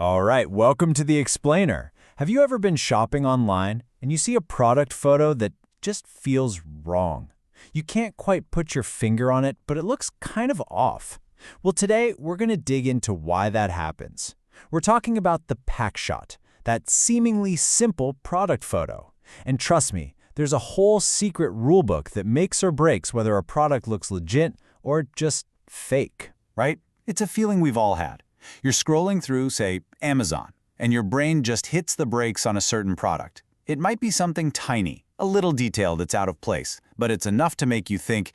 All right, welcome to the Explainer. Have you ever been shopping online and you see a product photo that just feels wrong? You can't quite put your finger on it, but it looks kind of off. Well, today we're going to dig into why that happens. We're talking about the Packshot, that seemingly simple product photo. And trust me, there's a whole secret rulebook that makes or breaks whether a product looks legit or just fake. Right? It's a feeling we've all had. You're scrolling through, say, Amazon, and your brain just hits the brakes on a certain product. It might be something tiny, a little detail that's out of place, but it's enough to make you think,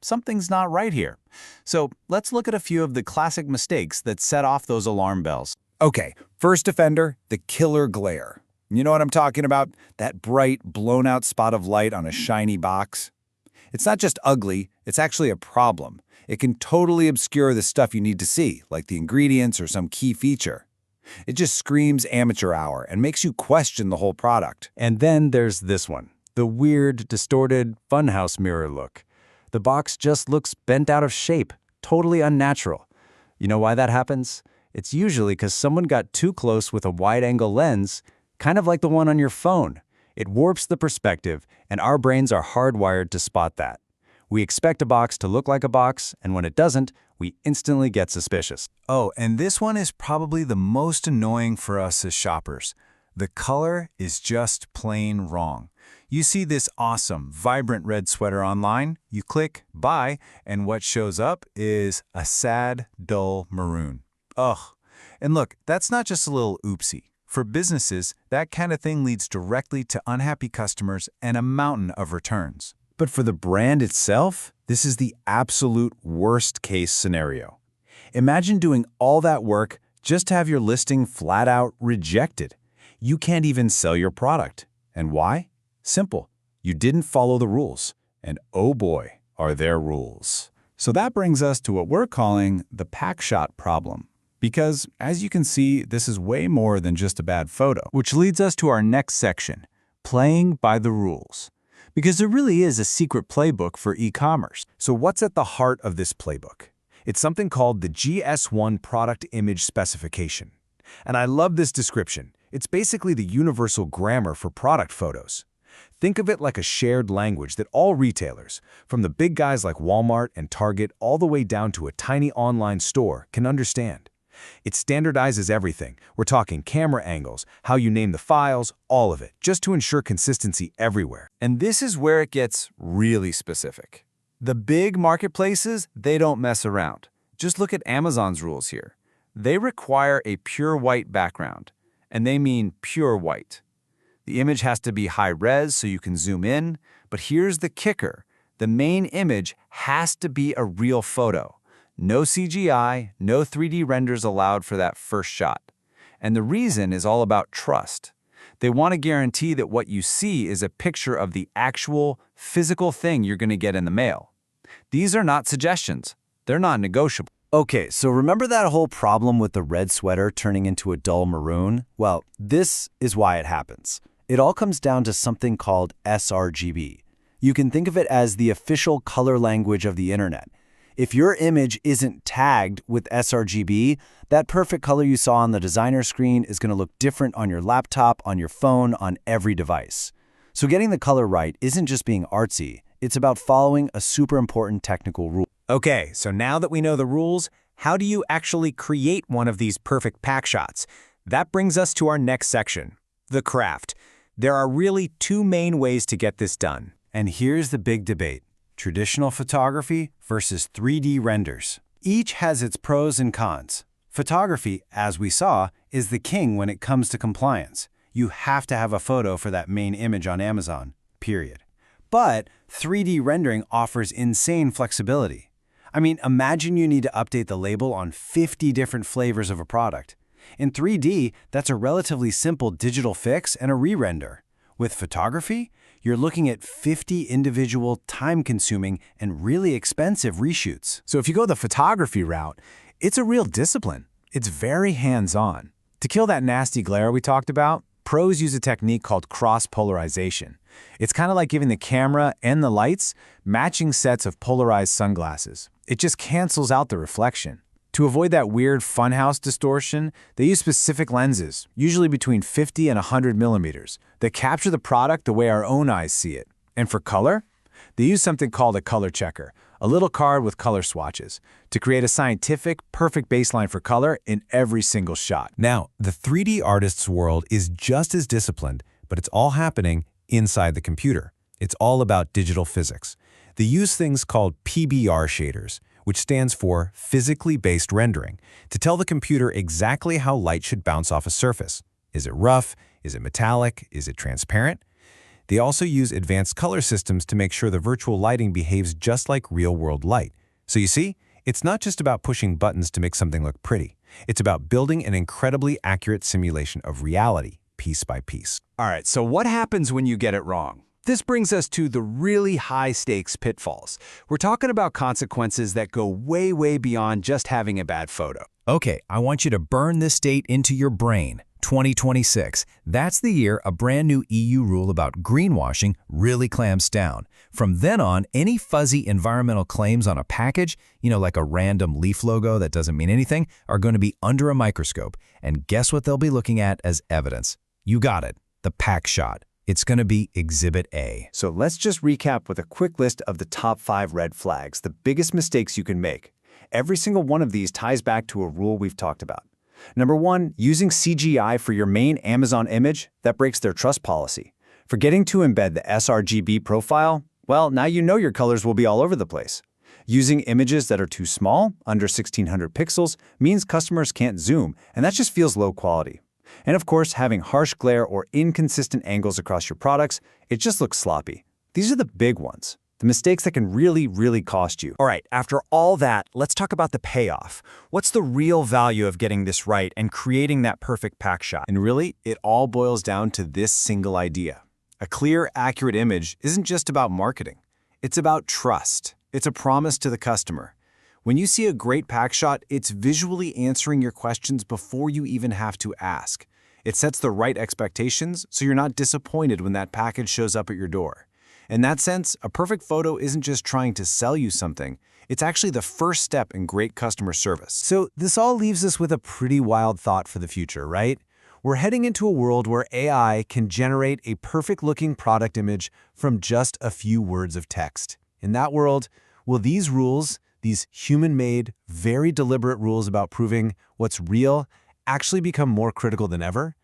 something's not right here. So let's look at a few of the classic mistakes that set off those alarm bells. Okay, first offender, the killer glare. You know what I'm talking about? That bright, blown-out spot of light on a shiny box. It's not just ugly, it's actually a problem. It can totally obscure the stuff you need to see, like the ingredients or some key feature. It just screams amateur hour and makes you question the whole product. And then there's this one, the weird, distorted funhouse mirror look. The box just looks bent out of shape, totally unnatural. You know why that happens? It's usually because someone got too close with a wide-angle lens, kind of like the one on your phone. It warps the perspective, and our brains are hardwired to spot that. We expect a box to look like a box, and when it doesn't, we instantly get suspicious. Oh, and this one is probably the most annoying for us as shoppers. The color is just plain wrong. You see this awesome, vibrant red sweater online, you click buy, and what shows up is a sad, dull maroon. Ugh. And look, that's not just a little oopsie. For businesses, that kind of thing leads directly to unhappy customers and a mountain of returns. But for the brand itself, this is the absolute worst-case scenario. Imagine doing all that work just to have your listing flat out rejected. You can't even sell your product. And why? Simple. You didn't follow the rules. And oh boy, are there rules. So that brings us to what we're calling the Packshot problem. Because, as you can see, this is way more than just a bad photo. Which leads us to our next section, playing by the rules. Because there really is a secret playbook for e-commerce. So what's at the heart of this playbook? It's something called the GS1 Product Image Specification. And I love this description. It's basically the universal grammar for product photos. Think of it like a shared language that all retailers, from the big guys like Walmart and Target all the way down to a tiny online store, can understand. It standardizes everything. We're talking camera angles, how you name the files, all of it, just to ensure consistency everywhere. And this is where it gets really specific. The big marketplaces, they don't mess around. Just look at Amazon's rules here. They require a pure white background, and they mean pure white. The image has to be high res so you can zoom in, but here's the kicker. The main image has to be a real photo. No CGI, no 3D renders allowed for that first shot. And the reason is all about trust. They want to guarantee that what you see is a picture of the actual, physical thing you're going to get in the mail. These are not suggestions. They're not negotiable. Okay, so remember that whole problem with the red sweater turning into a dull maroon? Well, this is why it happens. It all comes down to something called sRGB. You can think of it as the official color language of the internet. If your image isn't tagged with sRGB, that perfect color you saw on the designer screen is going to look different on your laptop, on your phone, on every device. So getting the color right isn't just being artsy, it's about following a super important technical rule. Okay, so now that we know the rules, how do you actually create one of these perfect pack shots? That brings us to our next section, the craft. There are really two main ways to get this done. And here's the big debate. Traditional photography versus 3D renders. Each has its pros and cons. Photography, as we saw, is the king when it comes to compliance. You have to have a photo for that main image on Amazon, period. But 3D rendering offers insane flexibility. I mean, imagine you need to update the label on 50 different flavors of a product. In 3D, that's a relatively simple digital fix and a re-render. With photography, you're looking at 50 individual, time-consuming, and really expensive reshoots. So if you go the photography route, it's a real discipline. It's very hands-on. To kill that nasty glare we talked about, pros use a technique called cross-polarization. It's kind of like giving the camera and the lights matching sets of polarized sunglasses. It just cancels out the reflection. To avoid that weird funhouse distortion, they use specific lenses, usually between 50 and 100 millimeters, that capture the product the way our own eyes see it. And for color, they use something called a color checker, a little card with color swatches, to create a scientific, perfect baseline for color in every single shot. Now, the 3D artist's world is just as disciplined, but it's all happening inside the computer. It's all about digital physics. They use things called PBR shaders, which stands for physically based rendering, to tell the computer exactly how light should bounce off a surface. Is it rough? Is it metallic? Is it transparent? They also use advanced color systems to make sure the virtual lighting behaves just like real-world light. So you see, it's not just about pushing buttons to make something look pretty. It's about building an incredibly accurate simulation of reality, piece by piece. All right, so what happens when you get it wrong? This brings us to the really high-stakes pitfalls. We're talking about consequences that go way, way beyond just having a bad photo. Okay, I want you to burn this date into your brain. 2026. That's the year a brand new EU rule about greenwashing really clamps down. From then on, any fuzzy environmental claims on a package, like a random leaf logo that doesn't mean anything, are going to be under a microscope. And guess what they'll be looking at as evidence? You got it, the Packshot. It's going to be Exhibit A. So let's just recap with a quick list of the top 5 red flags, the biggest mistakes you can make. Every single one of these ties back to a rule we've talked about. Number 1, using CGI for your main Amazon image, that breaks their trust policy. Forgetting to embed the sRGB profile, well, now you know your colors will be all over the place. Using images that are too small, under 1600 pixels, means customers can't zoom, and that just feels low quality. And of course, having harsh glare or inconsistent angles across your products, it just looks sloppy. These are the big ones. The mistakes that can really, really cost you. All right, after all that, let's talk about the payoff. What's the real value of getting this right and creating that perfect Packshot? And really, it all boils down to this single idea. A clear, accurate image isn't just about marketing. It's about trust. It's a promise to the customer. When you see a great Packshot, it's visually answering your questions before you even have to ask. It sets the right expectations so you're not disappointed when that package shows up at your door. In that sense, a perfect photo isn't just trying to sell you something, it's actually the first step in great customer service. So this all leaves us with a pretty wild thought for the future, right? We're heading into a world where AI can generate a perfect-looking product image from just a few words of text. In that world, will these rules, these human-made, very deliberate rules about proving what's real, actually become more critical than ever?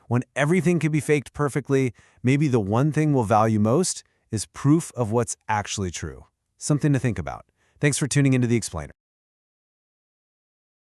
When everything can be faked perfectly, maybe the one thing we'll value most is proof of what's actually true. Something to think about. Thanks for tuning into The Explainer.